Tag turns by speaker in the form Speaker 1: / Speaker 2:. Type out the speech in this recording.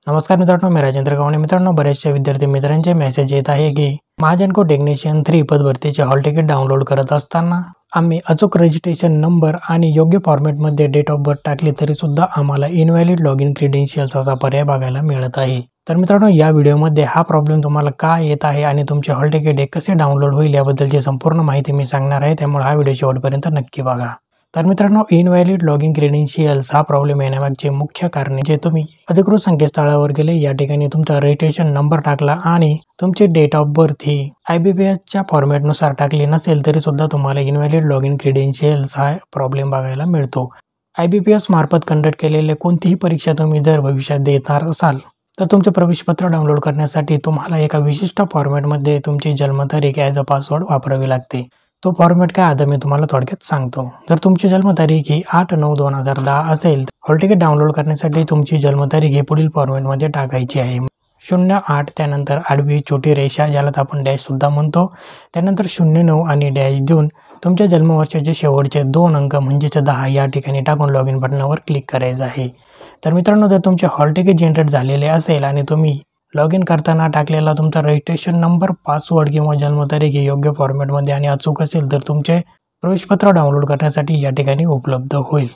Speaker 1: नमस्कार मित्रांनो, मी राजेंद्र गावणे. मित्रांनो, बऱ्याचशा विद्यार्थी मित्रांचे मेसेज येत आहे की महाजनको टेक्निशियन 3 पदभरतीचे हॉल तिकीट डाउनलोड करत असताना आम्ही अचूक रजिस्ट्रेशन नंबर आणि योग्य फॉर्मॅटमध्ये डेट ऑफ बर्थ टाकली तरी सुद्धा आम्हाला इनव्हॅलिड लॉगिन क्रेडेन्शियल्स असा पर्याय बघायला मिळत आहे. तर मित्रांनो, या व्हिडिओमध्ये हा प्रॉब्लेम तुम्हाला का येत आहे आणि तुमचे हॉल तिकीट हे कसे डाउनलोड होईल याबद्दलची संपूर्ण माहिती मी सांगणार आहे. त्यामुळे हा व्हिडिओ शेवटपर्यंत नक्की बघा. तर मित्रांनो, इनव्हॅलिड लॉगिन क्रेडेन्शियल्स हा प्रॉब्लेम येण्यामागचे मुख्य कारण जे तुम्ही अधिकृत संकेतस्थळावर गेले, या ठिकाणी तुमचा रजिस्ट्रेशन नंबर टाकला आणि तुमची डेट ऑफ बर्थ ही IBPSच्या फॉर्मॅटनुसार टाकली नसेल तरी सुद्धा तुम्हाला इनव्हॅलिड लॉगिन क्रेडेन्शियल्स हा प्रॉब्लेम बघायला मिळतो. IBPS मार्फत कंडक्ट केलेले कोणतीही परीक्षा तुम्ही जर भविष्यात देणार असाल तर तुमचे प्रवेशपत्र डाउनलोड करण्यासाठी तुम्हाला एका विशिष्ट फॉर्मॅटमध्ये तुमची जन्मतारीख ॲज अ पासवर्ड वापरावी लागते. तो फॉर्मॅट काय आता मी तुम्हाला थोडक्यात सांगतो. जर तुमची जन्मतारीख ही 8/9/2010 असेल, हॉल तिकीट डाउनलोड करण्यासाठी तुमची जन्मतारीख ही पुढील फॉर्मॅटमध्ये टाकायची आहे. 08 त्यानंतर आडवी छोटी रेषा ज्याला आपण डॅशसुद्धा म्हणतो, त्यानंतर 09 आणि डॅश देऊन तुमच्या जन्मवर्षाचे शेवटचे 2 अंक म्हणजेच 10 या ठिकाणी टाकून लॉगिन बटनावर क्लिक करायचं आहे. तर मित्रांनो, जर तुमचे हॉल तिकीट जनरेट झालेले असेल आणि तुम्ही लॉगिन करताना टाकलेला तुमचा रजिस्ट्रेशन नंबर, पासवर्ड किंवा जन्मतारीख ही योग्य फॉर्मॅटमध्ये आणि अचूक असेल तर तुमचे प्रवेशपत्र डाउनलोड करण्यासाठी या ठिकाणी उपलब्ध होईल.